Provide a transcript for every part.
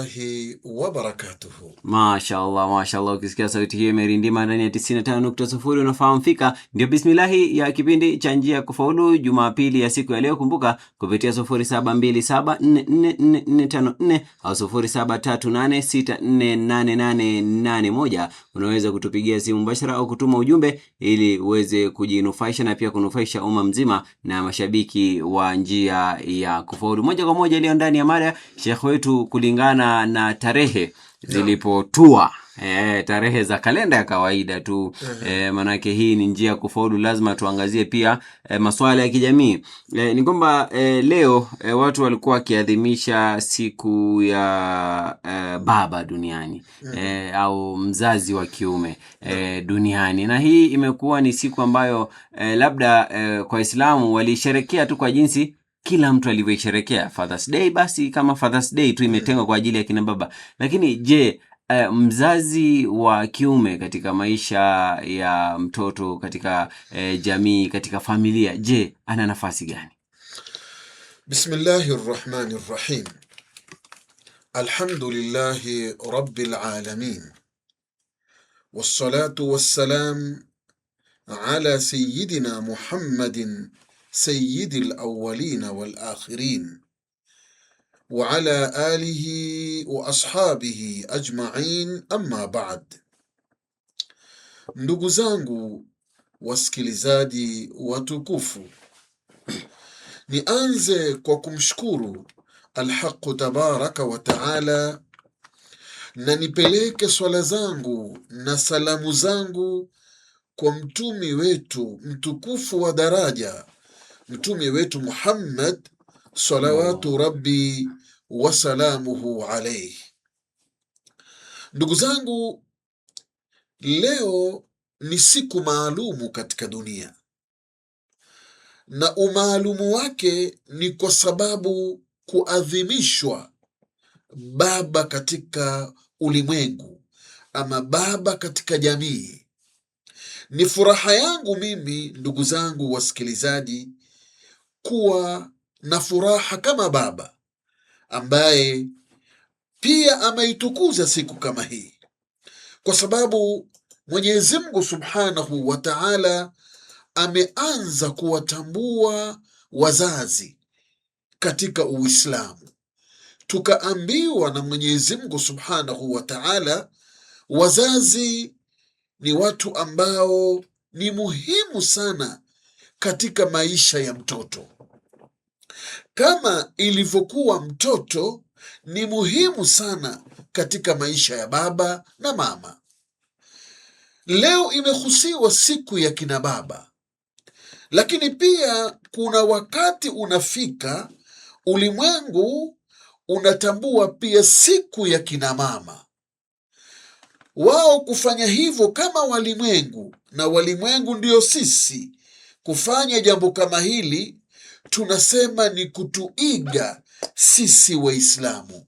rahmatullahi wa barakatuhu. Mashaallah, ukisikia sauti hiyo imerindima ndani ya 95.0 unafahamu fika ndio bismillahi ya kipindi cha njia ya kufaulu Jumapili ya siku ya leo. Kumbuka kupitia 0727444454 au 0738648881 unaweza kutupigia simu mbashara au kutuma ujumbe ili uweze kujinufaisha na pia kunufaisha umma mzima na mashabiki wa njia ya kufaulu. Moja kwa moja leo ndani ya mada Sheikh wetu, kulingana na tarehe zilipotua, tarehe za kalenda ya kawaida tu, manake hii ni njia kufaulu, lazima tuangazie pia masuala ya kijamii. Ni kwamba leo watu walikuwa wakiadhimisha siku ya baba duniani, au mzazi wa kiume duniani, na hii imekuwa ni siku ambayo labda kwa Waislamu walisherekea tu kwa jinsi kila mtu alivyoisherekea Father's Day, basi kama Father's Day tu imetengwa kwa ajili ya kina baba. Lakini je, mzazi wa kiume katika maisha ya mtoto, katika jamii, katika familia, je, ana nafasi gani? Bismillahirrahmanirrahim. Alhamdulillahi rabbil alamin. Wassalatu wassalam ala sayyidina Muhammadin سيد الأولين والآخرين وعلى آله وأصحابه أجمعين أما بعد. Ndugu zangu wasikilizaji watukufu, nianze kwa kumshukuru Alhaq tabaraka wa taala, na nipeleke swala zangu na salamu zangu kwa mtumi wetu mtukufu wa daraja, mtume wetu Muhammad salawatu rabbi wa salamuhu alayhi. Ndugu zangu, leo ni siku maalumu katika dunia, na umaalumu wake ni kwa sababu kuadhimishwa baba katika ulimwengu, ama baba katika jamii. Ni furaha yangu mimi, ndugu zangu wasikilizaji, kuwa na furaha kama baba ambaye pia ameitukuza siku kama hii, kwa sababu Mwenyezi Mungu Subhanahu wa Ta'ala ameanza kuwatambua wazazi katika Uislamu. Tukaambiwa na Mwenyezi Mungu Subhanahu wa Ta'ala, wazazi ni watu ambao ni muhimu sana katika maisha ya mtoto, kama ilivyokuwa mtoto ni muhimu sana katika maisha ya baba na mama. Leo imehusiwa siku ya kina baba, lakini pia kuna wakati unafika ulimwengu unatambua pia siku ya kina mama. Wao kufanya hivyo kama walimwengu, na walimwengu ndio sisi, kufanya jambo kama hili tunasema ni kutuiga sisi Waislamu.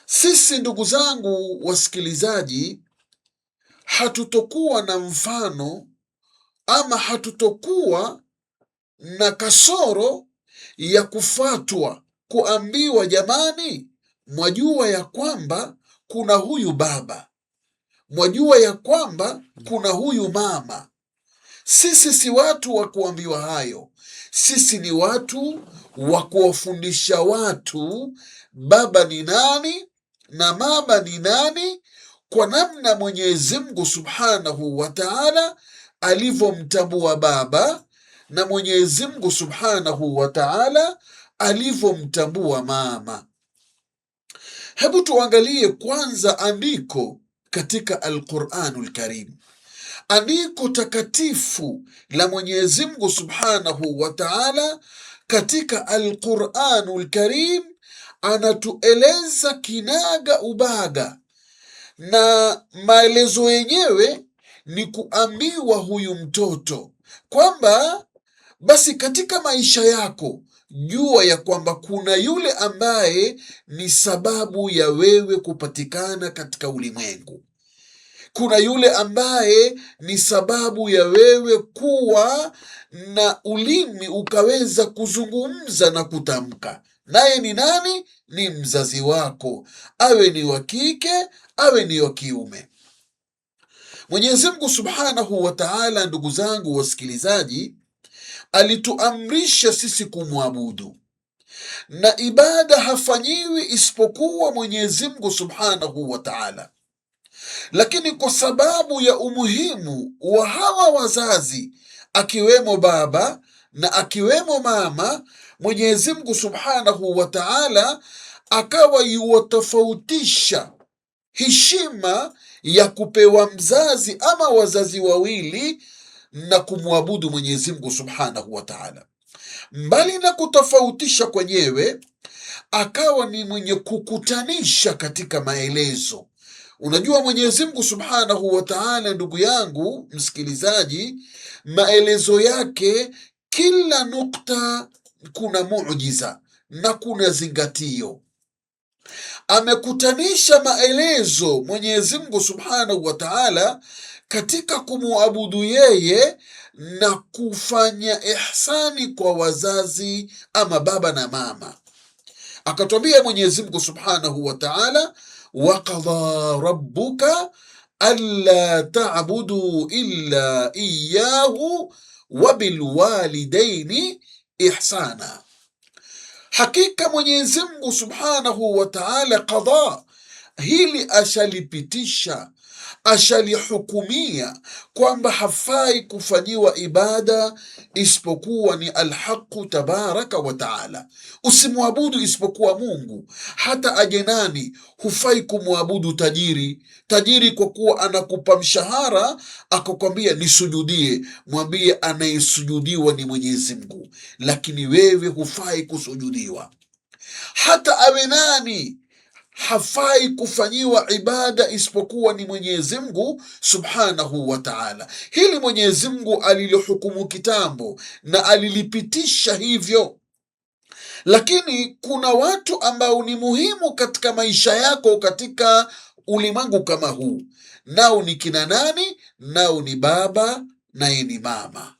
Sisi ndugu zangu wasikilizaji, hatutokuwa na mfano ama hatutokuwa na kasoro ya kufatwa, kuambiwa jamani, mwajua ya kwamba kuna huyu baba, mwajua ya kwamba kuna huyu mama. Sisi si watu wa kuambiwa hayo. Sisi ni watu wa kuwafundisha watu baba ni nani na mama ni nani, kwa namna Mwenyezi Mungu Subhanahu wa Ta'ala alivyomtambua baba na Mwenyezi Mungu Subhanahu wa Ta'ala alivyomtambua mama. Hebu tuangalie kwanza andiko katika Al-Qur'anul Karim, andiko takatifu la Mwenyezi Mungu Subhanahu wa Ta'ala. Katika Al-Qur'anul Karim anatueleza kinaga ubaga, na maelezo yenyewe ni kuambiwa huyu mtoto kwamba basi katika maisha yako jua ya kwamba kuna yule ambaye ni sababu ya wewe kupatikana katika ulimwengu. Kuna yule ambaye ni sababu ya wewe kuwa na ulimi ukaweza kuzungumza na kutamka. naye ni nani? Ni mzazi wako, awe ni wa kike, awe ni wa kiume. Mwenyezi Mungu Subhanahu wa Ta'ala, ndugu zangu wasikilizaji, alituamrisha sisi kumwabudu, na ibada hafanyiwi isipokuwa Mwenyezi Mungu Subhanahu wa Ta'ala. Lakini kwa sababu ya umuhimu wa hawa wazazi, akiwemo baba na akiwemo mama, Mwenyezi Mungu Subhanahu wa Ta'ala akawa yuwatofautisha heshima ya kupewa mzazi ama wazazi wawili na kumwabudu Mwenyezi Mungu Subhanahu wa Ta'ala. Mbali na kutofautisha kwenyewe, akawa ni mwenye kukutanisha katika maelezo. Unajua Mwenyezi Mungu Subhanahu wa Ta'ala, ndugu yangu msikilizaji, maelezo yake kila nukta kuna muujiza na kuna zingatio. Amekutanisha maelezo Mwenyezi Mungu Subhanahu wa Ta'ala katika kumwabudu yeye na kufanya ihsani kwa wazazi ama baba na mama. Akatwambia Mwenyezi Mungu Subhanahu wa Ta'ala, وَقَضَى رَبُّكَ أَلَّا تَعْبُدُوا إِلَّا إِيَّاهُ وَبِالْوَالِدَيْنِ إِحْسَانًا. Hakika Mwenyezi Mungu Subhanahu wa Ta'ala qadha, hili ashalipitisha, ashalihukumia kwamba hafai kufanyiwa ibada isipokuwa ni alhaqu tabaraka wa taala. Usimwabudu isipokuwa Mungu. Hata aje nani, hufai kumwabudu tajiri kwa kuwa anakupa mshahara akakwambia nisujudie, mwambie anayesujudiwa ni Mwenyezi Mungu, lakini wewe hufai kusujudiwa. Hata awe nani, hafai kufanyiwa ibada isipokuwa ni Mwenyezi Mungu Subhanahu wa Ta'ala. Hili Mwenyezi Mungu alilihukumu kitambo na alilipitisha hivyo. Lakini kuna watu ambao ni muhimu katika maisha yako katika ulimwengu kama huu, nao ni kina nani? Nao ni baba naye ni mama.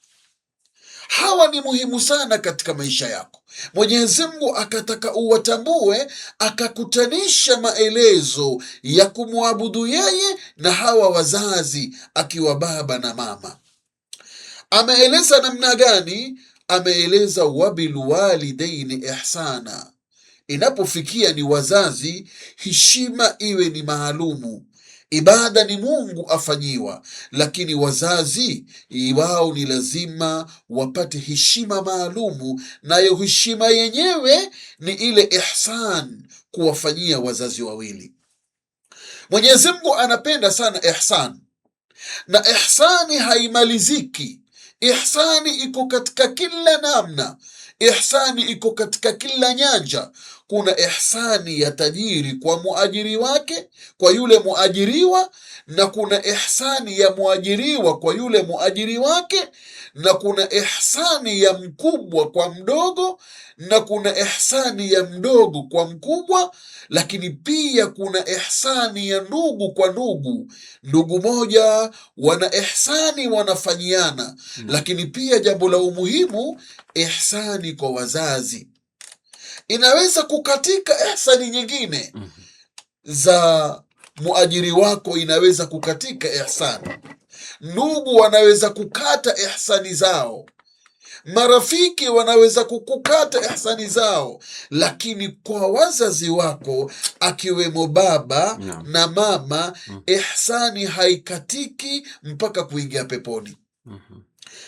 Hawa ni muhimu sana katika maisha yako. Mwenyezi Mungu akataka uwatambue, akakutanisha maelezo ya kumwabudu yeye na hawa wazazi, akiwa baba na mama. Ameeleza namna gani? Ameeleza wabilwalidaini ihsana. Inapofikia ni wazazi, heshima iwe ni maalumu. Ibada ni Mungu afanyiwa, lakini wazazi wao ni lazima wapate heshima maalumu, nayo heshima yenyewe ni ile ihsan, kuwafanyia wazazi wawili. Mwenyezi Mungu anapenda sana ihsan, na ihsani haimaliziki. Ihsani iko katika kila namna, ihsani iko katika kila nyanja. Kuna ihsani ya tajiri kwa muajiri wake, kwa yule muajiriwa, na kuna ihsani ya muajiriwa kwa yule muajiri wake, na kuna ihsani ya mkubwa kwa mdogo, na kuna ihsani ya mdogo kwa mkubwa, lakini pia kuna ihsani ya ndugu kwa ndugu. Ndugu moja wana ihsani wanafanyiana. Lakini pia jambo la umuhimu, ihsani kwa wazazi. Inaweza kukatika ihsani nyingine za muajiri wako, inaweza kukatika ihsani. Ndugu wanaweza kukata ihsani zao, marafiki wanaweza kukukata ihsani zao, lakini kwa wazazi wako akiwemo baba na mama, ihsani haikatiki mpaka kuingia peponi.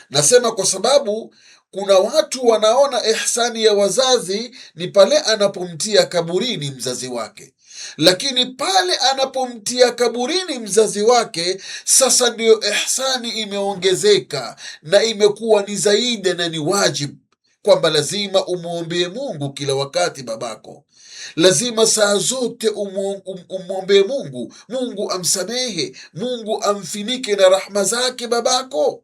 Nasema kwa sababu kuna watu wanaona ihsani ya wazazi ni pale anapomtia kaburini mzazi wake, lakini pale anapomtia kaburini mzazi wake, sasa ndiyo ihsani imeongezeka na imekuwa ni zaidi na ni wajibu, kwamba lazima umwombee Mungu kila wakati babako. Lazima saa zote umwombee Mungu, Mungu amsamehe, Mungu amfinike na rahma zake babako.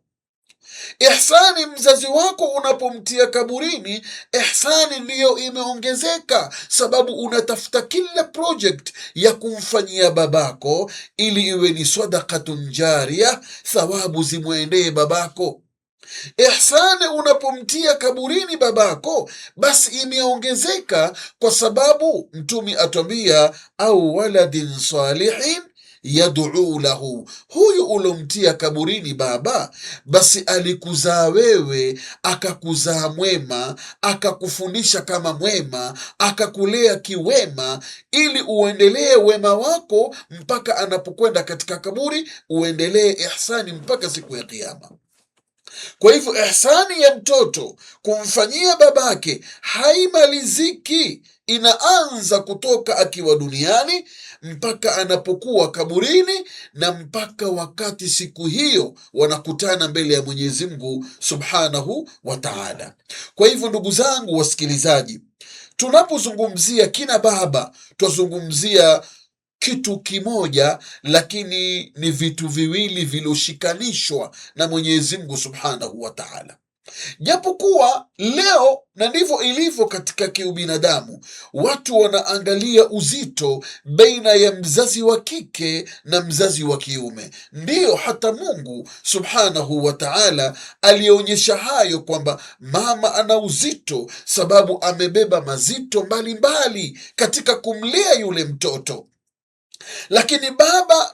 Ihsani mzazi wako unapomtia kaburini, ihsani ndiyo imeongezeka, sababu unatafuta kila project ya kumfanyia babako ili iwe ni sadaqatun jaria, thawabu zimwendee babako. Ihsani unapomtia kaburini babako, basi imeongezeka, kwa sababu Mtume atwambia, au waladin salihin yad'u lahu, huyu ulomtia kaburini baba, basi alikuzaa wewe, akakuzaa mwema, akakufundisha kama mwema, akakulea kiwema, ili uendelee wema wako mpaka anapokwenda katika kaburi, uendelee ihsani mpaka siku ya Kiyama. Kwa hivyo ihsani ya mtoto kumfanyia babake haimaliziki, inaanza kutoka akiwa duniani mpaka anapokuwa kaburini, na mpaka wakati siku hiyo wanakutana mbele ya Mwenyezi Mungu Subhanahu wa Ta'ala. Kwa hivyo ndugu zangu wasikilizaji, tunapozungumzia kina baba twazungumzia kitu kimoja, lakini ni vitu viwili viloshikanishwa na Mwenyezi Mungu Subhanahu wa Ta'ala. Japokuwa leo, na ndivyo ilivyo katika kiubinadamu, watu wanaangalia uzito baina ya mzazi wa kike na mzazi wa kiume. Ndiyo, hata Mungu Subhanahu wa Ta'ala alionyesha hayo, kwamba mama ana uzito, sababu amebeba mazito mbalimbali katika kumlea yule mtoto. Lakini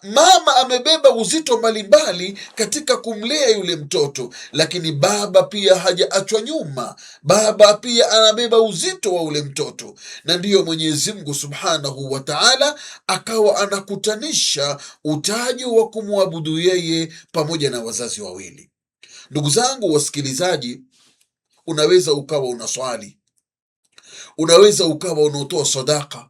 mama amebeba uzito mbalimbali katika kumlea yule mtoto, lakini baba pia hajaachwa nyuma. Baba pia anabeba uzito wa ule mtoto, na ndiyo Mwenyezi Mungu Subhanahu wa Ta'ala akawa anakutanisha utaji wa kumwabudu yeye pamoja na wazazi wawili. Ndugu zangu wasikilizaji, unaweza ukawa unaswali, unaweza ukawa unaotoa sadaka,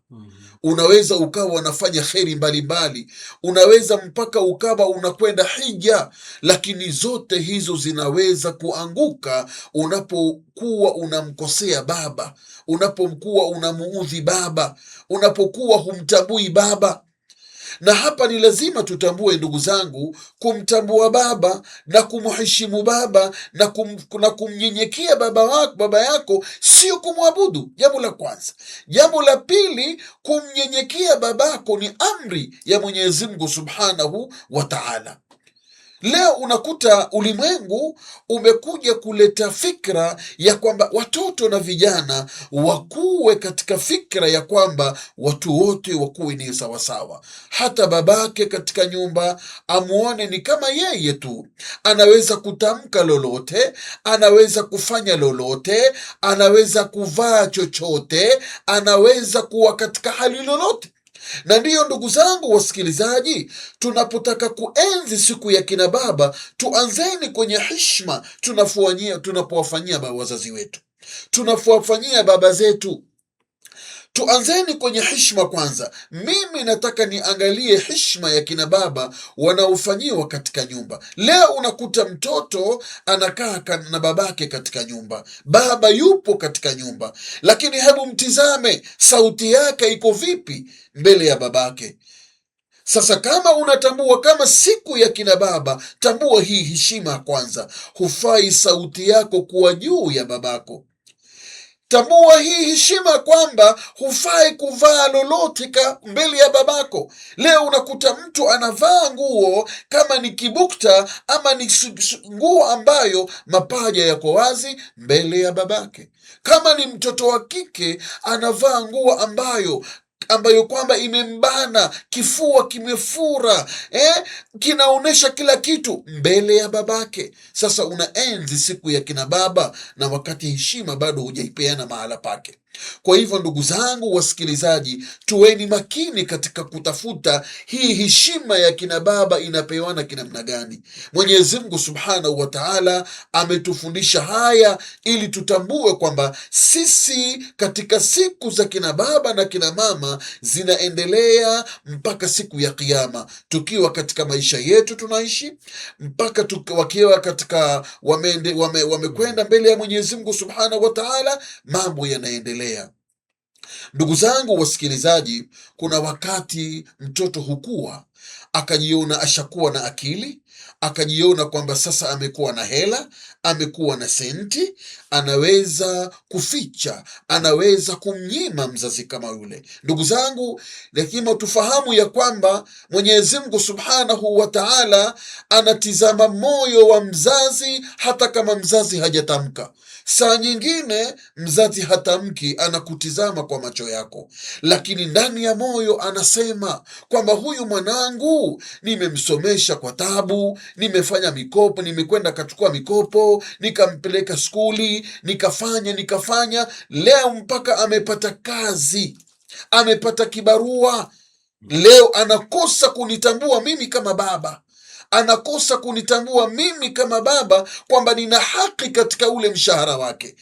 unaweza ukawa unafanya kheri mbalimbali, unaweza mpaka ukawa unakwenda hija, lakini zote hizo zinaweza kuanguka unapokuwa unamkosea baba, unapokuwa unamuudhi baba, unapokuwa humtambui baba. Na hapa ni lazima tutambue ndugu zangu, kumtambua baba na kumheshimu baba na kumnyenyekea baba yako sio kumwabudu, jambo la kwanza. Jambo la pili, kumnyenyekea babako ni amri ya Mwenyezi Mungu Subhanahu wa Ta'ala. Leo unakuta ulimwengu umekuja kuleta fikra ya kwamba watoto na vijana wakuwe katika fikra ya kwamba watu wote wakuwe ni sawasawa. Hata babake katika nyumba amuone ni kama yeye tu, anaweza kutamka lolote, anaweza kufanya lolote, anaweza kuvaa chochote, anaweza kuwa katika hali lolote. Na ndiyo ndugu zangu wasikilizaji, tunapotaka kuenzi siku ya kina baba, tuanzeni kwenye heshima tunapowafanyia wazazi wetu, tunapowafanyia baba zetu. Tuanzeni kwenye heshima kwanza. Mimi nataka niangalie heshima ya kina baba wanaofanyiwa katika nyumba. Leo unakuta mtoto anakaa na babake katika nyumba, baba yupo katika nyumba, lakini hebu mtizame sauti yake iko vipi mbele ya babake. Sasa kama unatambua kama siku ya kina baba, tambua hii heshima kwanza. Hufai sauti yako kuwa juu ya babako. Tambua hii heshima kwamba hufai kuvaa lolote mbele ya babako. Leo unakuta mtu anavaa nguo kama ni kibukta ama ni nguo ambayo mapaja yako wazi mbele ya babake. Kama ni mtoto wa kike anavaa nguo ambayo kwamba imembana, kifua kimefura, kinaonyesha kila kitu mbele ya babake. Sasa unaenzi siku ya kina baba, na wakati heshima bado hujaipeana mahala pake. Kwa hivyo ndugu zangu wasikilizaji, tuweni makini katika kutafuta hii heshima ya kina baba inapewana kinamna gani. Mwenyezi Mungu Subhanahu wa Ta'ala ametufundisha haya ili tutambue kwamba sisi katika siku za kina baba na kina mama zinaendelea mpaka siku ya Kiyama, tukiwa katika maisha yetu tunaishi mpaka wakiwa katika wamekwenda mbele ya Mwenyezi Mungu Subhanahu wa Ta'ala, mambo yanaendelea. Ndugu zangu wasikilizaji, kuna wakati mtoto hukua akajiona ashakuwa na akili, akajiona kwamba sasa amekuwa na hela, amekuwa na senti, anaweza kuficha, anaweza kumnyima mzazi kama yule. Ndugu zangu, lakini tufahamu ya kwamba Mwenyezi Mungu Subhanahu wa Ta'ala anatizama moyo wa mzazi, hata kama mzazi hajatamka. Saa nyingine mzazi hatamki, anakutizama kwa macho yako, lakini ndani ya moyo anasema kwamba huyu mwanangu nimemsomesha kwa tabu, nimefanya mikopo, nimekwenda kachukua mikopo, nikampeleka skuli, nikafanya, leo mpaka amepata kazi, amepata kibarua, leo anakosa kunitambua mimi kama baba, anakosa kunitambua mimi kama baba kwamba nina haki katika ule mshahara wake.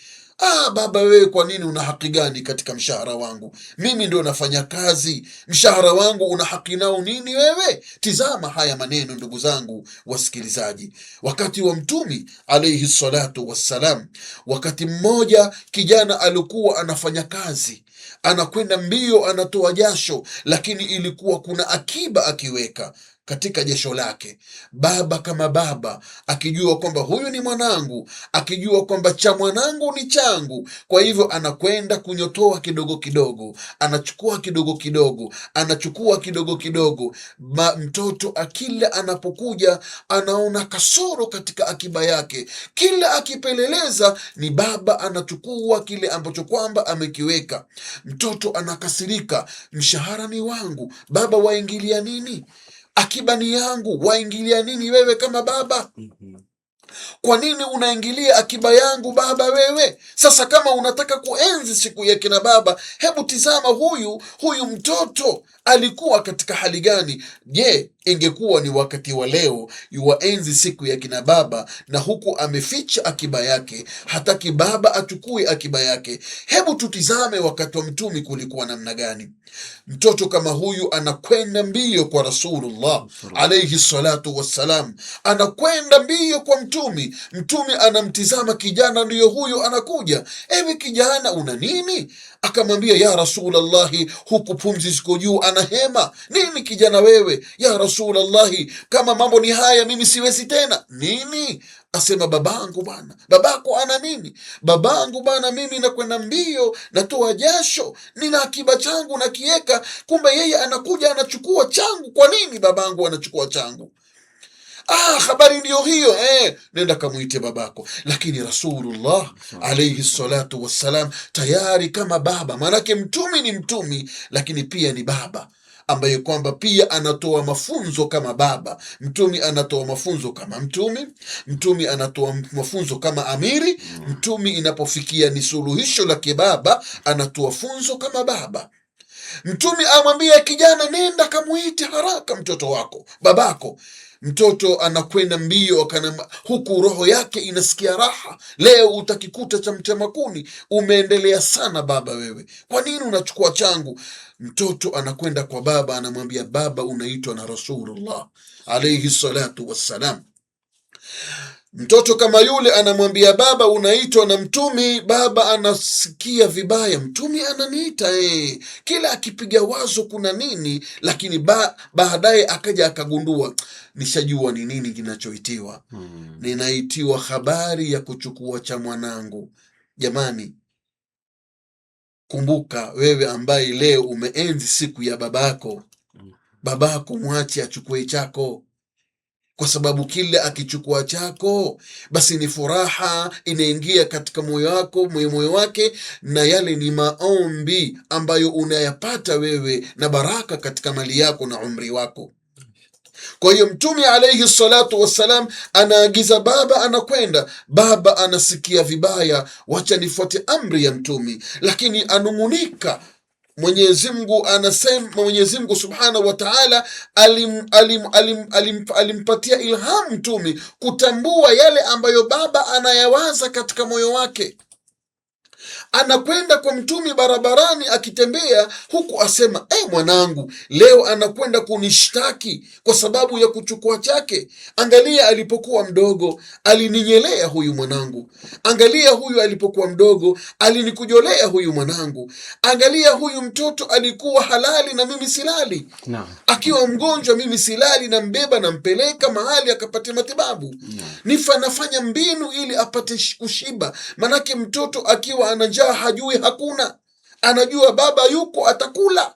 Baba wewe, kwa nini una haki gani katika mshahara wangu? Mimi ndio nafanya kazi, mshahara wangu una haki nao nini wewe? Tizama haya maneno, ndugu zangu wasikilizaji. Wakati wa Mtumi alayhi salatu wassalam, wakati mmoja kijana alikuwa anafanya kazi, anakwenda mbio, anatoa jasho, lakini ilikuwa kuna akiba akiweka katika jasho lake. Baba kama baba, akijua kwamba huyu ni mwanangu, akijua kwamba cha mwanangu ni changu, kwa hivyo anakwenda kunyotoa kidogo kidogo, anachukua kidogo kidogo, anachukua kidogo kidogo. Mtoto akila anapokuja anaona kasoro katika akiba yake, kila akipeleleza ni baba anachukua kile ambacho kwamba amekiweka. Mtoto anakasirika, mshahara ni wangu, baba waingilia nini? Akiba ni yangu, waingilia nini wewe kama baba? Kwa nini unaingilia akiba yangu baba wewe? Sasa kama unataka kuenzi siku ya kina baba, hebu tizama huyu mtoto alikuwa katika hali gani? Je, ingekuwa ni wakati wa leo yuwaenzi siku ya kina baba, na huku ameficha akiba yake, hataki baba achukue akiba yake. Hebu tutizame wakati wa Mtumi kulikuwa namna gani. Mtoto kama huyu anakwenda mbio kwa Rasulullah alayhi salatu wassalam, anakwenda mbio kwa Mtumi. Mtumi anamtizama kijana, ndiyo huyo anakuja. Ewe kijana, una nini? Akamwambia, ya Rasulallahi, huku pumzi ziko juu, anahema. Nini kijana wewe? Ya Rasulallahi, kama mambo ni haya mimi siwezi tena. Nini? Asema, babangu bwana. Babako ana nini? Babangu bwana, mimi nakwenda mbio, natoa jasho, nina akiba changu nakieka, kumbe yeye anakuja anachukua changu. Kwa nini babangu anachukua changu? Habari ndiyo hiyo. Nenda kamuite babako. Lakini Rasulullah alayhi salatu wassalam tayari kama baba, maanake Mtumi ni Mtumi, lakini pia ni baba ambaye kwamba pia anatoa mafunzo kama baba. Mtumi anatoa mafunzo kama Mtumi, Mtumi anatoa mafunzo kama amiri, Mtumi inapofikia ni suluhisho la kibaba anatoa funzo kama baba. Mtumi amwambia kijana, nenda kamuite haraka mtoto wako, babako. Mtoto anakwenda mbio, huku roho yake inasikia raha. Leo utakikuta cha mtema kuni, umeendelea sana baba wewe, kwa nini unachukua changu? Mtoto anakwenda kwa baba, anamwambia, baba, unaitwa na Rasulullah alayhi salatu wassalam. Mtoto kama yule anamwambia baba, unaitwa na Mtumi. Baba anasikia vibaya, Mtumi ananiita kila akipiga wazo kuna nini, lakini baadaye akaja akagundua, nishajua ni nini kinachoitiwa. Ninaitiwa habari ya kuchukua cha mwanangu. Jamani, kumbuka wewe ambaye leo umeenzi siku ya babako mwache achukue chako, kwa sababu kile akichukua chako basi ni furaha inaingia katika moyo wake, na yale ni maombi ambayo unayapata wewe na baraka katika mali yako na umri wako. Kwa hiyo Mtume alayhi salatu wassalam anaagiza baba, anakwenda. Baba anasikia vibaya, wacha nifuate amri ya Mtume, lakini anungunika. Mwenyezi Mungu anasema, Mwenyezi Mungu Subhanahu wa Ta'ala alimpatia ilham Mtume kutambua yale ambayo baba anayawaza katika moyo wake. anakwenda kwa mtumi barabarani akitembea huku asema, mwanangu leo anakwenda kunishtaki kwa sababu ya kuchukua chake. Angalia alipokuwa mdogo alininyelea huyu mwanangu, angalia huyu alipokuwa mdogo alinikujolea huyu mwanangu, angalia huyu mtoto alikuwa halali na mimi silali no. Akiwa mgonjwa mimi silali, na mbeba nampeleka mahali akapate matibabu no. Nafanya mbinu ili apate kushiba, manake mtoto akiwa ana njaa hajui hakuna, anajua baba yuko atakula.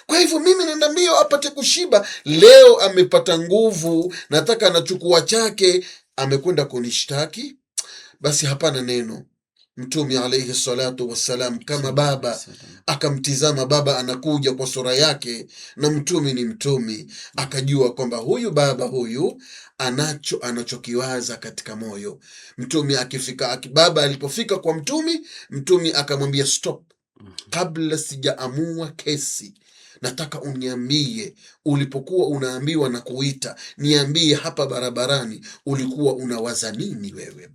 Kwa hivyo mimi nenda mbio apate kushiba. Leo amepata nguvu, nataka anachukua chake, amekwenda kunishtaki, basi hapana neno. Mtume alayhi salatu wassalam kama baba akamtizama, baba anakuja kwa sura yake, na mtume ni mtume, akajua kwamba huyu baba huyu anachokiwaza katika moyo. Mtume baba alipofika kwa mtume akamwambia stop, kabla sijaamua kesi nataka uniambie, ulipokuwa unaambiwa na kuita, niambie hapa barabarani ulikuwa unawaza nini wewe?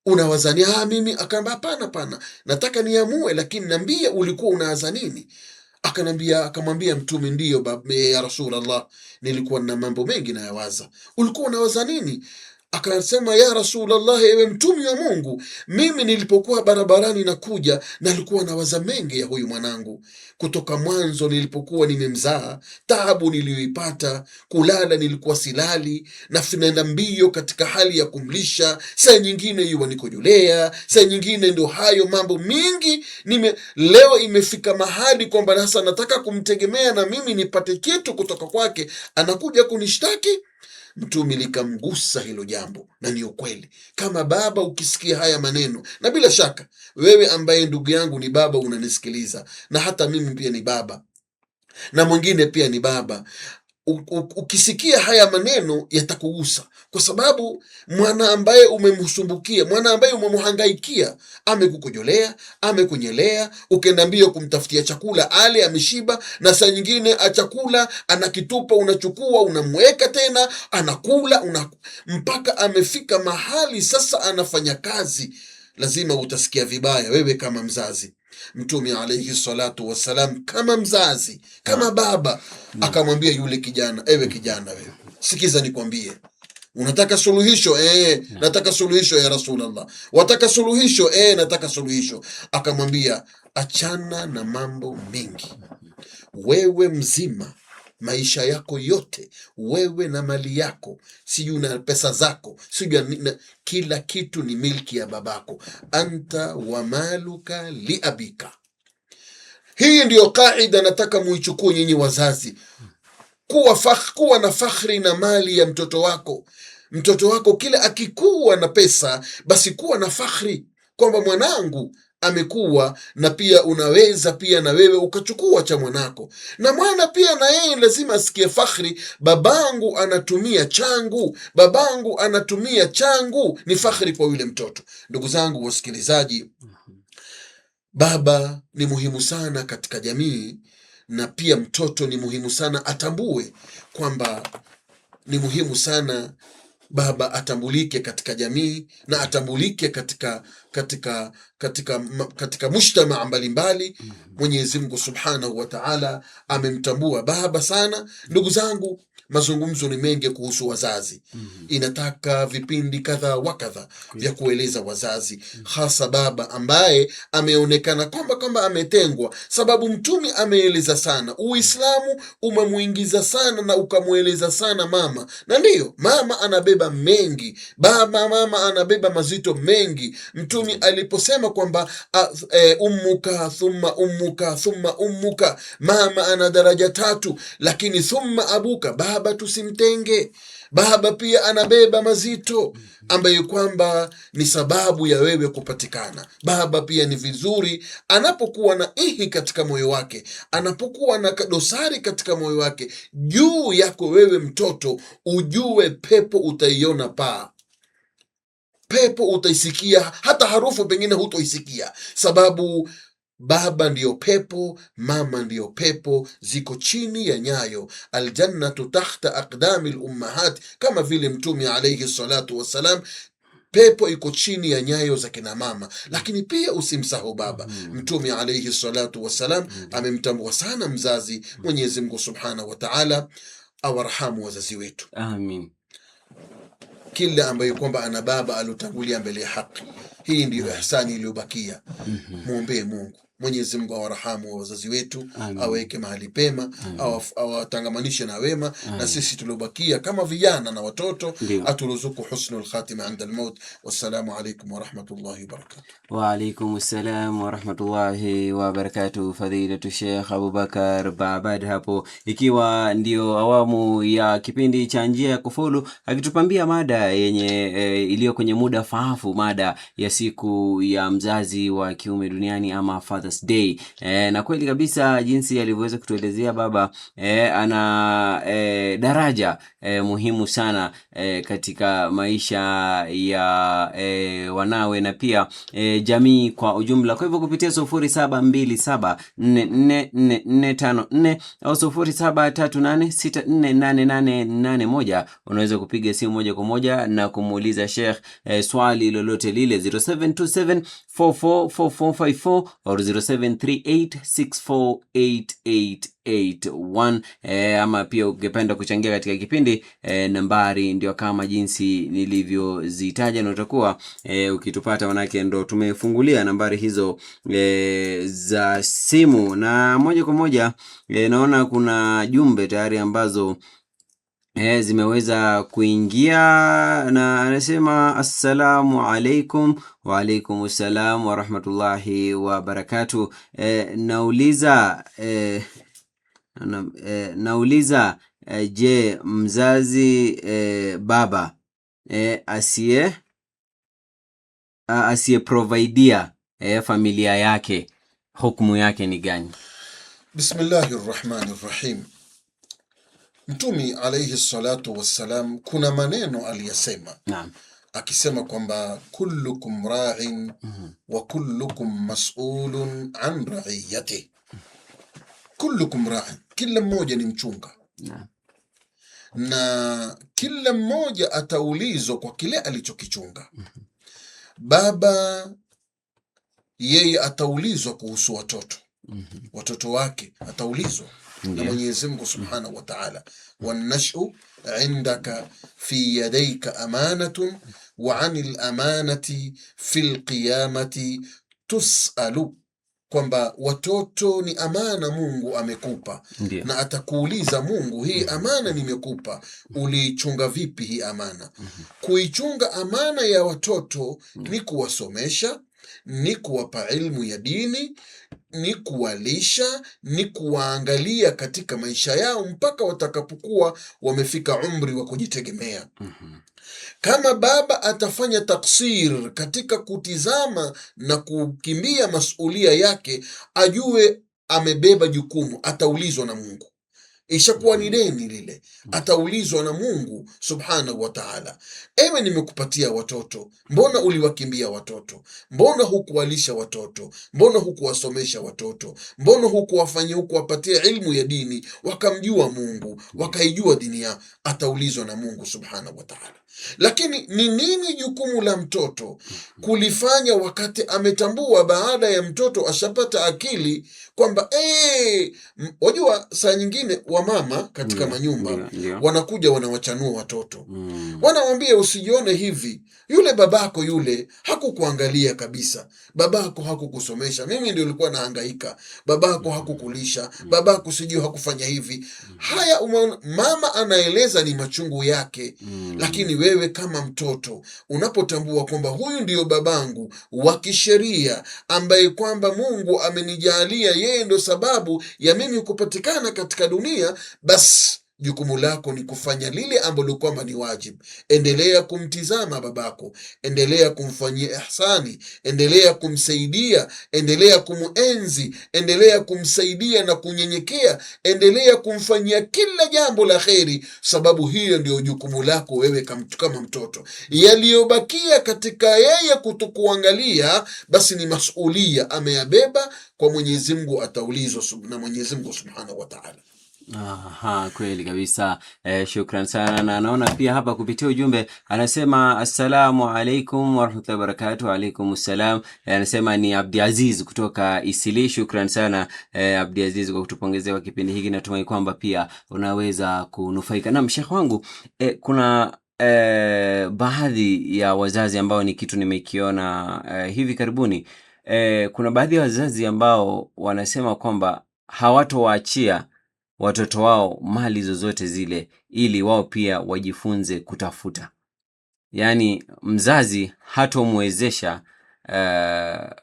Unawazani mimi? Akaambia hapana, nataka niamue, lakini niambie ulikuwa unawaza nini? Akamwambia mtume, ndiyo ya Rasulullah, nilikuwa na mambo mengi nayawaza. Ulikuwa unawaza nini? Akasema, ya Rasulullah, ewe mtume wa Mungu, mimi nilipokuwa barabarani nakuja, nalikuwa nawaza mengi ya huyu mwanangu. Kutoka mwanzo nilipokuwa nimemzaa, taabu niliyoipata, kulala nilikuwa silali, na naenda mbio katika hali ya kumlisha, saa nyingine yuwa nikojolea, saa nyingine ndio hayo mambo mingi. Leo imefika mahali kwamba sasa nataka kumtegemea na mimi nipate kitu kutoka kwake, anakuja kunishtaki. Mtume likamgusa hilo jambo, na ni ukweli. Kama baba ukisikia haya maneno, na bila shaka wewe ambaye ndugu yangu ni baba unanisikiliza, na hata mimi pia ni baba, na mwingine pia ni baba, ukisikia haya maneno yatakugusa, kwa sababu mwana ambaye umemsumbukia, mwana ambaye umemhangaikia, amekukojolea, amekunyelea, ukenda mbio kumtafutia chakula ale, ameshiba, na saa nyingine chakula anakitupa, unachukua unamweka tena anakula, mpaka amefika mahali sasa anafanya kazi. Lazima utasikia vibaya wewe kama mzazi. Mtume alayhi salatu wassalam kama mzazi, kama baba, akamwambia yule kijana, ewe kijana wewe, sikiza nikwambie, unataka suluhisho? Nataka suluhisho ya Rasulullah. Wataka suluhisho? Nataka suluhisho. Akamwambia, achana na mambo mengi, wewe mzima, maisha yako yote, wewe na mali yako, sijui na pesa zako, sijui kila kitu ni milki ya babako. Anta wa maluka liabika. Hii ndiyo kaida nataka muichukue nyinyi wazazi. Kuwa na fakhri na mali ya mtoto wako. Mtoto wako kila akikuwa na pesa, basi kuwa na fakhri kwamba mwanangu amekuwa, na pia unaweza pia na wewe ukachukua cha mwanako. Na mwana pia na yeye lazima asikie fakhri, babangu anatumia changu, babangu anatumia changu. Ni fakhri kwa yule mtoto. Ndugu zangu wasikilizaji, baba ni muhimu sana katika jamii, na pia mtoto ni muhimu sana atambue kwamba ni muhimu sana baba atambulike katika jamii, na atambulike katika mujtamaa mbalimbali. Mwenyezi Mungu Subhanahu wa Ta'ala amemtambua baba sana. Ndugu zangu, mazungumzo ni mengi kuhusu wazazi. Inataka vipindi kadha wa kadha vya kueleza wazazi, hasa baba ambaye ameonekana kwamba ametengwa, sababu mtume ameeleza sana. Uislamu umemuingiza sana na ukamweleza sana mama, na ndiyo mama anabeba mengi, mama anabeba mazito mengi. Mtume aliposema kwamba ummuka thumma ummuka thumma ummuka, mama ana daraja 3, lakini thumma abuka, baba tusimtenge. Baba pia anabeba mazito ambayo kwamba ni sababu ya wewe kupatikana. Baba pia ni vizuri anapokuwa na ihi katika moyo wake, anapokuwa na dosari katika moyo wake juu yako wewe mtoto, ujue pepo utaiona paa, pepo utaisikia, hata harufu pengine hutoisikia, sababu baba ndiyo pepo, mama ndiyo pepo, ziko chini ya nyayo. Aljannatu tahta aqdami lummahat, kama vile Mtume alayhi salatu wassalam pepo iko chini ya nyayo za kina mama. Lakini pia usimsahau baba. Mtume alayhi salatu wassalam amemtambua sana mzazi. Mwenyezi Mungu subhanahu wa ta'ala awarhamu wazazi wetu. Amin. Kila ambaye kwamba ana baba alotangulia mbele ya haki, hii ndiyo ihsani iliyobakia. Muombe Mungu Mwenyezi Mungu awarahamu wazazi wetu, aweke mahali pema, awatangamanishe na wema. Na sisi tuliobakia kama vijana na watoto aturuzuku husnul khatima inda al-maut. Wassalamu alaykum wa rahmatullahi wa barakatuh. Wa alaykum assalam wa rahmatullahi wa barakatuh. Fadhilatu Sheikh Abubakar Baabad hapo, ikiwa ndio awamu ya kipindi cha Njia ya Kufaulu, akitupambia mada yenye iliyo kwenye muda faafu, mada ya siku ya mzazi wa kiume duniani ama Father's Day. Na kweli kabisa jinsi alivyoweza kutuelezea baba, ana daraja muhimu sana katika maisha ya wanawe na pia jamii kwa ujumla. Kwa hivyo kupitia 0727444454 au 0738648881 unaweza kupiga simu moja kwa moja na kumuuliza Sheikh swali lolote lile. 0727444454 au 0738648881. Ama pia ungependa kuchangia katika kipindi, nambari ndio kama jinsi nilivyozitaja, na utakuwa ukitupata, manake ndo tumefungulia nambari hizo za simu. Na moja kwa moja naona kuna jumbe tayari ambazo zimeweza kuingia, na anasema assalamu alaikum. Wa alaikum assalam wa rahmatullahi wa barakatuh. Nauliza je, mzazi baba asiye providea familia yake, hukumu yake ni gani? Bismillahirrahmanirrahim. Mtumi alayhi salatu wassalam kuna maneno aliyasema. Naam. Akisema kwamba kullukum ra'in wa kullukum mas'ulun an ra'iyati. Kullukum ra'in, kila mmoja ni mchunga. Naam. Na kila mmoja ataulizwa kwa kile alichokichunga. Baba yeye ataulizwa kuhusu watoto. Watoto wake ataulizwa na Mwenyezi Mungu subhanahu wa ta'ala. Wan-nash'u 'indaka fi yadayka amanatun wa 'anil amanati fil qiyamati tus'alu. Kwamba watoto ni amana Mungu amekupa. Na atakuuliza Mungu, hii amana nimekupa, uliichunga vipi hii amana? Kuichunga amana ya watoto ni kuwasomesha, ni kuwapa ilmu ya dini, ni kuwalisha, ni kuwaangalia katika maisha yao mpaka watakapokuwa wamefika umri wa kujitegemea. Kama baba atafanya taksir katika kutizama na kukimbia masulia yake, ajue amebeba jukumu, ataulizwa na Mungu. Ishakuwa ni deni lile, ataulizwa na Mungu subhanahu wa ta'ala. Ewe nimekupatia watoto, mbona uliwakimbia watoto? Mbona hukuwalisha watoto? Mbona hukuwasomesha watoto? Mbona hukuwapatia ilmu ya dini, wakamjua Mungu, wakaijua dini yao? Ataulizwa na Mungu subhanahu wa ta'ala. Lakini ni nini jukumu la mtoto kulifanya wakati ametambua, baada ya mtoto ashapata akili kwamba wajua saa nyingine wamama katika manyumba wanakuja wanawachanua watoto. Wanawambia usijione hivi, yule babako yule hakukuangalia kabisa, babako hakukusomesha, mimi ndio nilikuwa nahangaika, babako hakukulisha, babako sijui hakufanya hivi. Haya mama anaeleza ni machungu yake. Lakini wewe kama mtoto unapotambua kwamba huyu ndiyo babangu wa kisheria, ambaye kwamba Mungu amenijalia yeye ndo sababu ya mimi kupatikana katika dunia, basi jukumu lako ni kufanya lile ambalo kwamba ni wajibu. Endelea kumtizama babako, endelea kumfanyia ihsani, endelea kumsaidia, endelea kumuenzi, endelea kumsaidia na kunyenyekea, endelea kumfanyia kila jambo la kheri, sababu hiyo ndio jukumu lako wewe kama mtoto. Yaliyobakia katika yeye kutokuangalia, basi ni masulia ameyabeba kwa Mwenyezi Mungu, ataulizwa na Mwenyezi Mungu subhanahu wa ta'ala. Aha, kweli kabisa. Shukran sana, na naona pia hapa kupitia ujumbe anasema assalamu alaikum warahmatullahi wabarakatuh. Alaikum salam. Anasema ni Abdiaziz kutoka Isili. Shukran sana Abdiaziz kwa kutupongezea kwa kipindi hiki, natumai kwamba pia unaweza kunufaika. Na Sheikh wangu, kuna baadhi ya wazazi ambao ni kitu nimekiona hivi karibuni. Kuna baadhi ya wazazi ambao wanasema kwamba hawatowaachia watoto wao mali zozote zile ili wao pia wajifunze kutafuta. Yaani mzazi hatomwezesha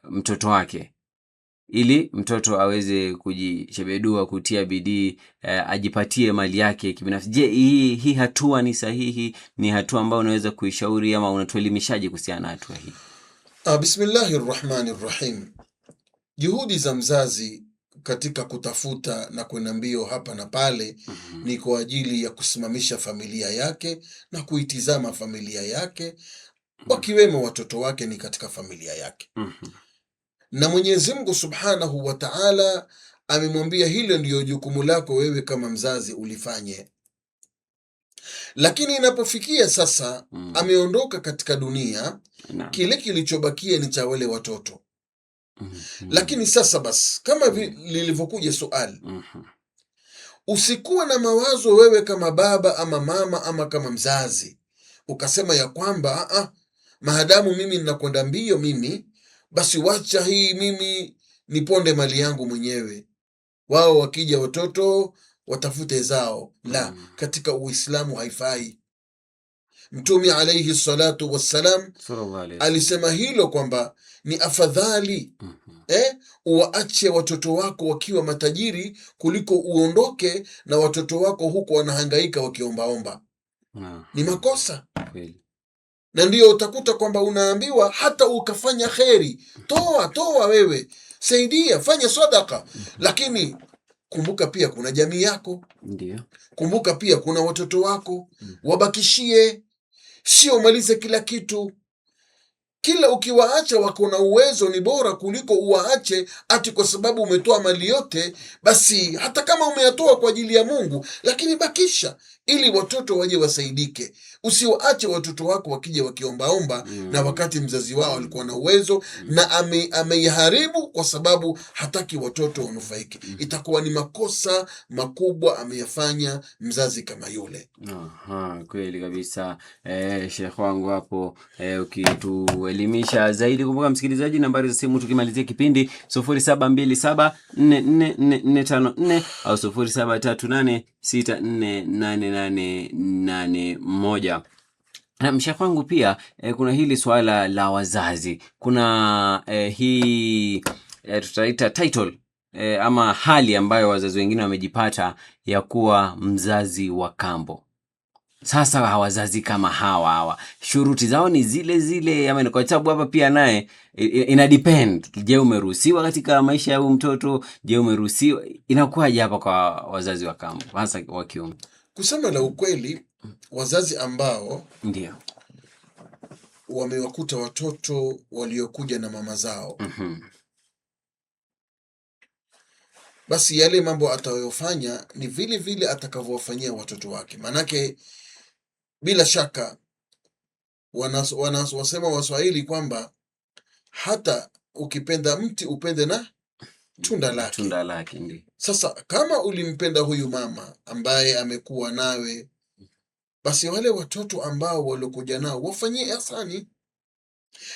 mtoto wake ili mtoto aweze kujishebedua, kutia bidii, ajipatie mali yake kibinafsi. Je, hii hatua ni sahihi? Ni hatua ambayo unaweza kuishauri ama unatuelimishaje kuhusiana na hatua hii? Bismillahirrahmanirrahim. Juhudi za mzazi katika kutafuta na kwenda mbio hapa na pale ni kwa ajili ya kusimamisha familia yake na kuitizama familia yake, wakiwemo watoto wake ni katika familia yake. Na Mwenyezi Mungu Subhanahu wa Ta'ala amemwambia hilo ndiyo jukumu lako wewe kama mzazi ulifanye. Lakini inapofikia sasa ameondoka katika dunia, kile kilichobakia ni cha wale watoto. Lakini sasa basi, kama lilivyokuja swali, usikuwa na mawazo wewe kama baba ama mama ama kama mzazi ukasema ya kwamba maadamu mimi ninakwenda mbio mimi, basi wacha hii mimi niponde mali yangu mwenyewe, wao wakija watoto watafute zao. La, katika Uislamu haifai. Mtume alayhi salatu wassalam alisema hilo kwamba ni afadhali uwaache watoto wako wakiwa matajiri kuliko uondoke na watoto wako huko wanahangaika wakiombaomba. Ni makosa. Na ndiyo utakuta kwamba unaambiwa hata ukafanya kheri, toa wewe, saidia, fanya sadaka, lakini kumbuka pia kuna jamii yako. Ndiyo. Kumbuka pia kuna watoto wako, wabakishie, sio umalize kila kitu. Kila ukiwaacha wako na uwezo ni bora kuliko uwaache ati kwa sababu umetoa mali yote. Basi hata kama umeyatoa kwa ajili ya Mungu, lakini bakisha ili watoto waje wasaidike. Usiwaache watoto wako wakija wakiombaomba na wakati mzazi wao alikuwa na uwezo na ameiharibu kwa sababu hataki watoto wanufaike. Itakuwa ni makosa makubwa ameyafanya mzazi kama yule. Kweli kabisa. Sheikh wangu hapo ukituelimisha zaidi. Kumbuka msikilizaji, nambari za simu tukimalizia kipindi 0727444454 au 0738648881. Na Sheikh wangu pia kuna hili swala la wazazi. Kuna hii tutaita title ama hali ambayo wazazi wengine wamejipata ya kuwa mzazi wa kambo. Sasa wazazi kama hawa shuruti zao ni zile zile ama kwa sababu hapa pia naye ina depend. Je, umeruhusiwa katika maisha ya huyu mtoto? Je, umeruhusiwa? Inakuwaje hapa kwa wazazi wa kambo hasa wa kiume? Kusema la ukweli, wazazi ambao ndio wamewakuta watoto waliokuja na mama zao, basi yale mambo atayofanya ni vile vile atakavyowafanyia watoto wake. Manake bila shaka wasema Waswahili kwamba hata ukipenda mti upende na tunda lake. Ndi. Sasa kama ulimpenda huyu mama ambaye amekuwa nawe, basi wale watoto ambao waliokuja nao wafanyie ihsani.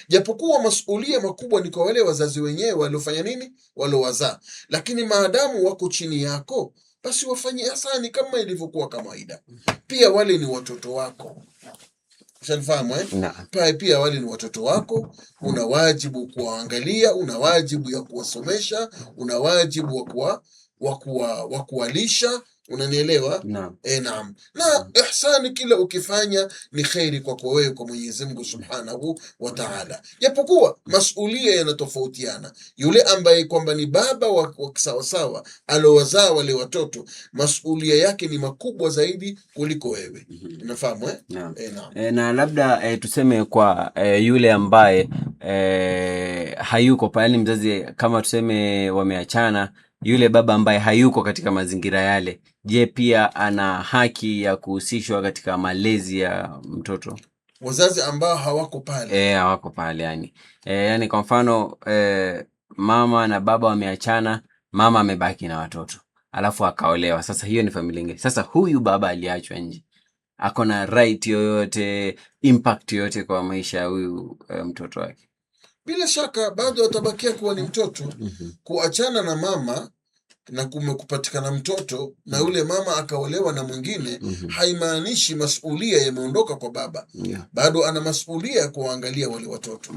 Japokuwa masulia makubwa ni kwa wale wazazi wenyewe waliofanya nini, waliowazaa, lakini maadamu wako chini yako, basi wafanye ihsani kama ilivyokuwa kawaida. Pia wale ni watoto wako. Ushanifahamu Pia wale ni watoto wako, una wajibu kuwaangalia, una wajibu ya kuwasomesha, una wajibu wa kuwalisha. Unanielewa? Naam. Na ihsani kila ukifanya ni kheri kwako wewe kwa Mwenyezi Mungu Subhanahu wa Ta'ala. Japokuwa masulia yanatofautiana. Yule ambaye kwamba ni baba wa sawasawa alowazaa wale watoto, masulia yake ni makubwa zaidi kuliko wewe. Unafahamu Naam. Na labda tuseme kwa yule ambaye hayuko pale, mzazi kama tuseme wameachana, yule baba ambaye hayuko katika mazingira yale, je, pia ana haki ya kuhusishwa katika malezi ya mtoto? Wazazi ambao hawako pale, hawako pale yani. Yani kwa mfano mama na baba wameachana, mama amebaki na watoto alafu akaolewa. Sasa hiyo ni familia nyingine. Sasa huyu baba aliachwa nje, ako na right yoyote, impact yoyote kwa maisha ya huyu mtoto wake? Bila shaka bado atabakia kuwa ni mtoto. Kuachana na mama na kumekupatikana mtoto na yule mama akaolewa na mwingine, haimaanishi masulia yameondoka kwa baba. Bado ana masulia ya kuwaangalia wale watoto.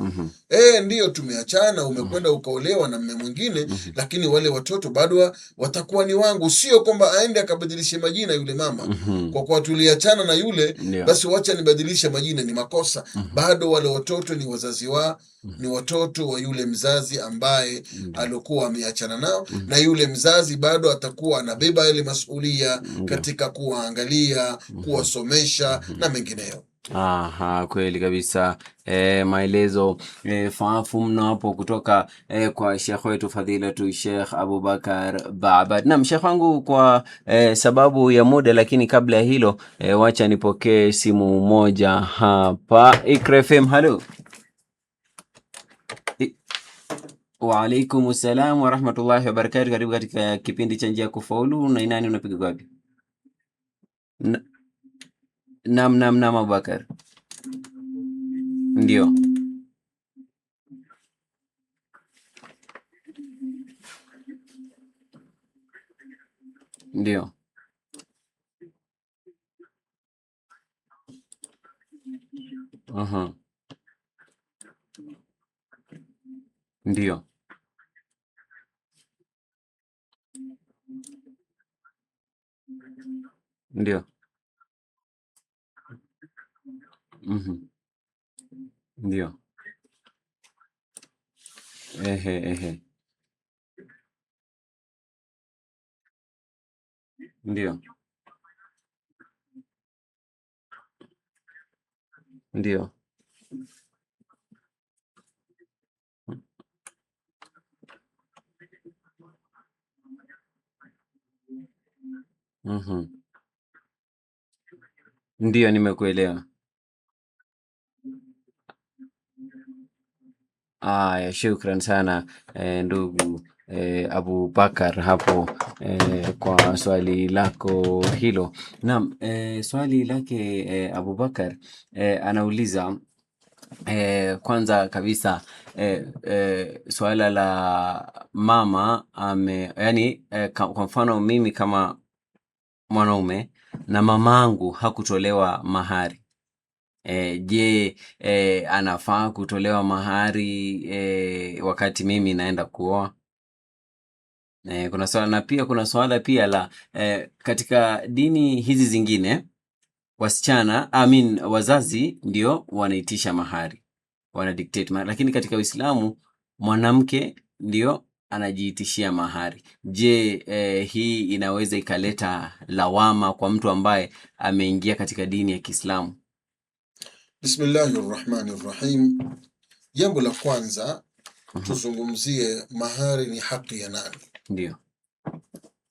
Ndiyo tumeachana, umekwenda ukaolewa na mme mwingine, lakini wale watoto bado watakuwa ni wangu. Sio kwamba aende akabadilishe majina yule mama, kwa kuwa tuliachana na yule, basi wacha nibadilishe majina. Ni makosa. Bado wale watoto ni wazazi ni watoto wa yule mzazi ambaye alikuwa ameachana nao, na yule mzazi bado atakuwa anabeba yale masulia katika kuwaangalia, kuwasomesha na mengineyo. Aha, kweli kabisa. Maelezo faafu mno hapo kutoka kwa Sheikh wetu Fadhilatu Sheikh Abubakar Baabad. Naam, Sheikh wangu, kwa sababu ya muda, lakini kabla ya hilo wacha nipokee simu moja hapa. Iqra FM, halo. Wa alaikum salam wa rahmatullahi wa barakatuh. Karibu katika kipindi cha Njia ya Kufaulu. Na nani unapiga wapi? Naam Abubakar. Ndio. Ndio. Ndio. Ndio. Ndio. Ndio. Ndio. Ndio, nimekuelewa. Shukran sana ndugu Abubakar hapo kwa swali lako hilo. Naam, swali lake Abubakar anauliza kwanza kabisa swala la mama yani kwa mfano mimi kama mwanaume na mamangu hakutolewa mahari, je, anafaa kutolewa mahari wakati mimi naenda kuoa? Kuna swala, na pia kuna swala pia la katika dini hizi zingine wasichana wazazi ndio wanaitisha mahari, wana dictate mahari, lakini katika Uislamu mwanamke ndio anajiitishia mahari. Je, hii inaweza ikaleta lawama kwa mtu ambaye ameingia katika dini ya Kiislamu? Bismillahirrahmanirrahim. Jambo la kwanza tuzungumzie mahari ni haki ya nani? Ndio.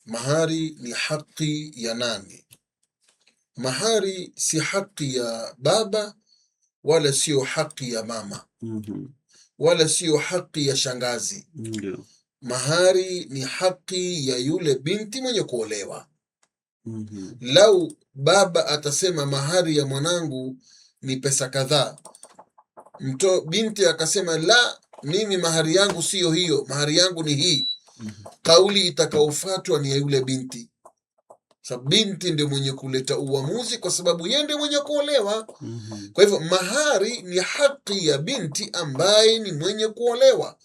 Mahari ni haki ya nani? Mahari si haki ya baba wala sio haki ya mama, wala sio haki ya shangazi. Ndio. Mahari ni haki ya yule binti mwenye kuolewa. Lau baba atasema mahari ya mwanangu ni pesa kadhaa, binti akasema la, mimi mahari yangu sio hiyo, mahari yangu ni hii, kauli itakaofuatwa ni ya yule binti. Sababu binti ndio mwenye kuleta uamuzi, kwa sababu yeye ndio mwenye kuolewa. Kwa hivyo mahari ni haki ya binti ambaye ni mwenye kuolewa.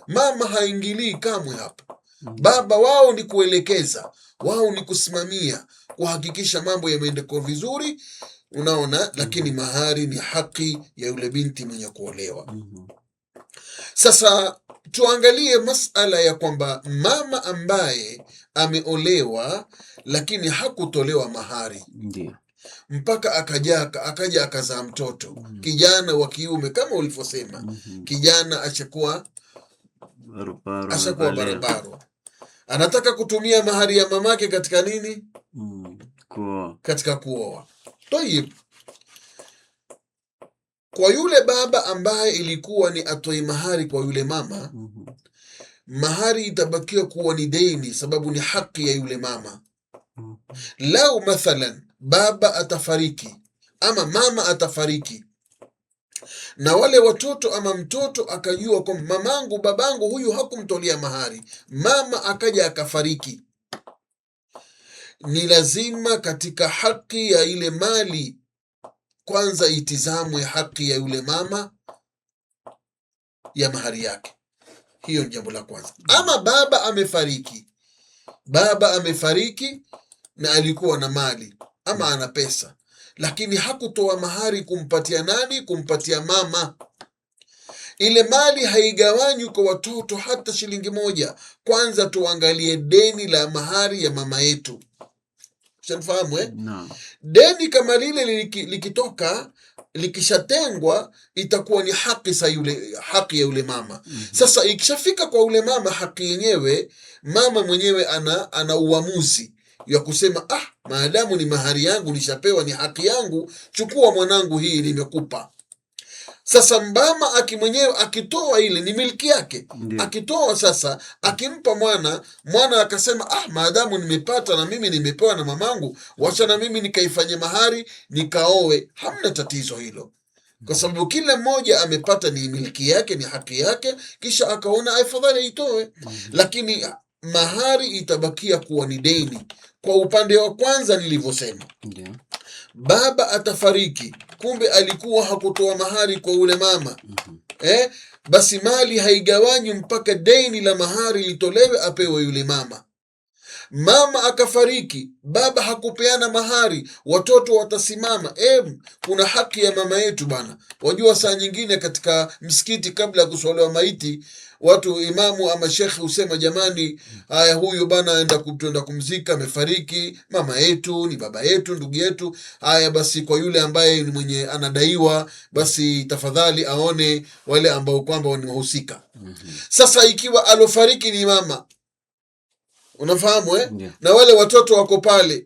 Mama haingilii kamwe hapa. Baba wao ni kuelekeza, wao ni kusimamia, kuhakikisha mambo yameenda kwa vizuri, unaona. Lakini mahari ni haki ya yule binti mwenye kuolewa. Sasa tuangalie masala ya kwamba mama ambaye ameolewa lakini hakutolewa mahari, ndio, mpaka akaja akazaa mtoto, kijana wa kiume kama ulivyosema, kijana ashakuwa barabara, anataka kutumia mahari ya mamake katika nini? Kuoa. Katika kuoa. Tayib, kwa yule baba ambaye ilikuwa ni atoi mahari kwa yule mama, mahari itabakia kuwa ni deni, sababu ni haki ya yule mama. Lau mathalan baba atafariki ama mama atafariki, na wale watoto ama mtoto akajua kwamba mamangu babangu huyu hakumtolea mahari, mama akaja akafariki, ni lazima katika haki ya ile mali kwanza itizamwe haki ya yule mama ya mahari yake. Hiyo ni jambo la kwanza. Ama baba amefariki na alikuwa na mali ama ana pesa, lakini hakutoa mahari kumpatia nani? Kumpatia mama. Ile mali haigawanywi kwa watoto hata shilingi moja. Kwanza tuangalie deni la mahari ya mama yetu. Shanifahamu No. Deni kama lile likitoka likishatengwa itakuwa ni haki ya yule mama. Sasa ikishafika kwa yule mama, haki yenyewe, mama mwenyewe ana uamuzi ya kusema maadamu ni mahari yangu nishapewa, ni haki yangu, chukua mwanangu, hii nimekupa. Sasa mama mwenyewe akitoa, ile ni milki yake. Akitoa sasa akimpa mwana akasema maadamu nimepata na mimi nimepewa na mamangu, wacha na mimi nikaifanye mahari nikaoe, hamna tatizo hilo, kwa sababu kila mmoja amepata, ni milki yake, ni haki yake, kisha akaona afadhali aitoe. Lakini mahari itabakia kuwa ni deni. Kwa upande wa kwanza nilivyosema, baba atafariki, kumbe alikuwa hakutoa mahari kwa ule mama, basi mali haigawanywi mpaka deni la mahari litolewe apewe yule mama. Mama akafariki, baba hakupeana mahari, watoto watasimama, kuna haki ya mama yetu bana. Wajua saa nyingine katika msikiti kabla ya kuswaliwa maiti, watu imamu ama shekhi husema, jamani, haya huyu bana enda kumzika, amefariki, mama yetu, ni baba yetu, ndugu yetu. Haya basi, kwa yule ambaye ni mwenye anadaiwa, basi tafadhali aone wale ambao kwamba ni wahusika. Sasa ikiwa alofariki ni mama, unafahamu na wale watoto wako pale,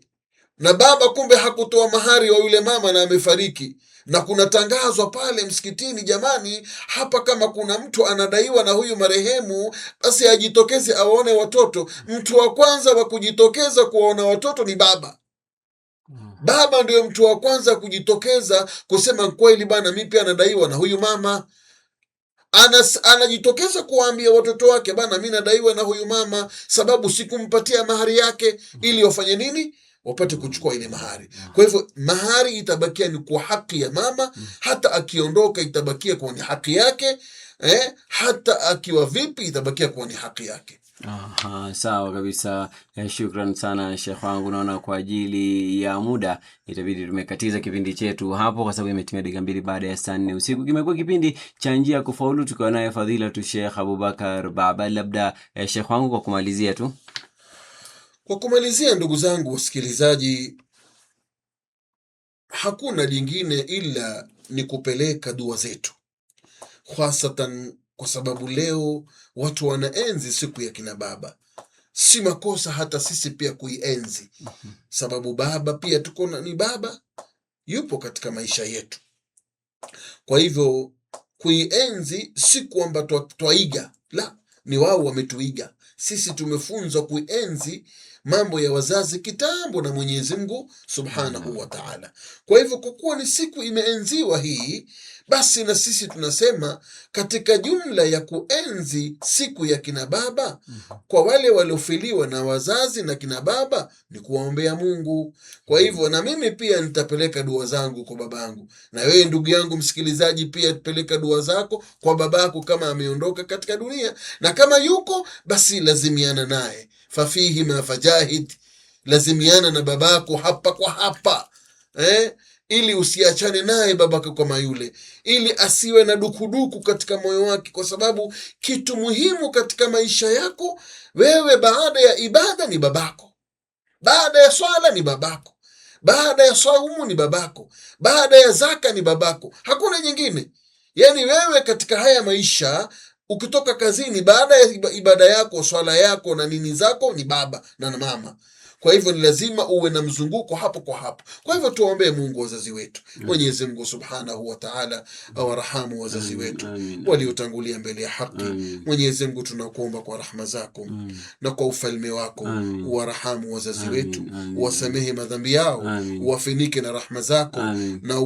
na baba kumbe hakutoa mahari wa yule mama na amefariki, na kuna tangazwa pale msikitini, jamani, hapa kama kuna mtu anadaiwa na huyu marehemu, basi ajitokeze awaone watoto. Mtu wa kwanza wa kujitokeza kuwaona watoto ni baba. Baba ndio mtu wa kwanza kujitokeza kusema kweli bana, mimi pia anadaiwa na huyu mama. Anajitokeza kuwaambia watoto wake, bana, mimi nadaiwa na huyu mama, sababu sikumpatia mahari yake, ili wafanye nini? Wapate kuchukua ile mahari. Kwa hivyo mahari itabakia ni kwa haki ya mama, hata akiondoka itabakia kuwa ni haki yake, hata akiwa vipi itabakia kuwa ni haki yake. Sawa kabisa. Shukran sana Sheikh wangu. Naona kwa ajili ya muda itabidi tumekatiza kipindi chetu hapo, kwa sababu imetimia dakika 2 baada ya saa 4 usiku. Kimekuwa kipindi cha njia ya kufaulu, tukiwa naye fadhila tu Sheikh Abubakar Baba. Labda Sheikh wangu, kwa kumalizia tu. Kwa kumalizia, ndugu zangu wasikilizaji, hakuna jingine ila ni kupeleka dua zetu, hasatan kwa sababu leo watu wanaenzi siku ya kina baba. Si makosa hata sisi pia kuienzi, sababu baba pia ni baba, yupo katika maisha yetu. Kwa hivyo kuienzi si kwamba twaiga, la, ni wao wametuiga. Sisi tumefunzwa kuienzi mambo ya wazazi kitambo na Mwenyezi Mungu Subhanahu wa Ta'ala. Kwa hivyo kwa kuwa ni siku imeenziwa hii, basi na sisi tunasema katika jumla ya kuenzi siku ya kina baba, kwa wale waliofiliwa na wazazi na kina baba, ni kuwaombea Mungu. Kwa hivyo na mimi pia nitapeleka dua zangu kwa babangu, na wewe ndugu yangu msikilizaji pia peleka dua zako kwa babako kama ameondoka katika dunia, na kama yuko basi lazimiana naye, fafihi ma fajahid, lazimiana na babako hapa kwa hapa, ili usiachane naye babako kama yule, ili asiwe na dukuduku katika moyo wake, kwa sababu kitu muhimu katika maisha yako wewe, baada ya ibada ni babako, baada ya swala ni babako, baada ya saumu ni babako, baada ya zaka ni babako, hakuna nyingine. Yani wewe katika haya maisha Ukitoka kazini, baada ya ibada yako, swala yako na nini zako, ni baba na mama. Kwa hivyo ni lazima uwe na mzunguko hapo kwa hapo. Kwa hivyo tuombee Mungu wazazi wetu. Mwenyezi Mungu Subhanahu wa Ta'ala awarahamu wazazi wetu waliotangulia mbele ya haki. Mwenyezi Mungu tunakuomba kwa rahma zako na kwa ufalme wako, uwarahamu wazazi wetu, uwasamehe madhambi yao, uwafinike na rahma zako, na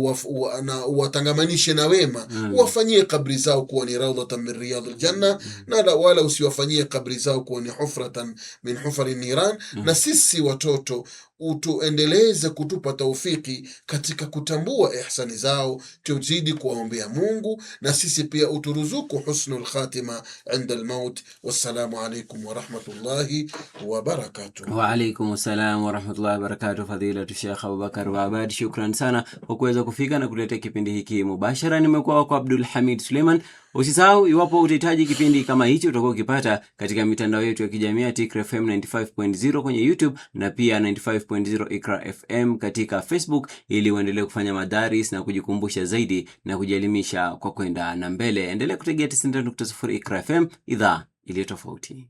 uwatangamanishe na wema, uwafanyie kabri zao kuwa ni rawdatan min riyadil janna, na wala usiwafanyie kabri zao kuwa ni hufratan min hufari niran. Na sisi watoto utuendeleze kutupa taufiki katika kutambua ihsani zao, tuzidi kuwaombea Mungu, na sisi pia uturuzuku husnul khatima inda al-maut. Wassalamu alaykum wa rahmatullahi wa barakatuh. Wa alaykum assalam wa rahmatullahi wa barakatuh. Fadilatu Sheikh Abubakar Baabad, shukran sana kwa kuweza kufika na kuleta kipindi hiki mubashara. Nimekuwa wako Abdul Hamid Suleiman. Usisahau, iwapo utahitaji kipindi kama hichi, utakuwa ukipata katika mitandao yetu ya kijamii Iqra FM 95.0 kwenye YouTube na pia 95.0 Iqra FM katika Facebook, ili uendelee kufanya madaris na kujikumbusha zaidi na kujielimisha kwa kwenda na mbele. Endelea kutegea 90.0 Iqra FM, idhaa iliyo tofauti.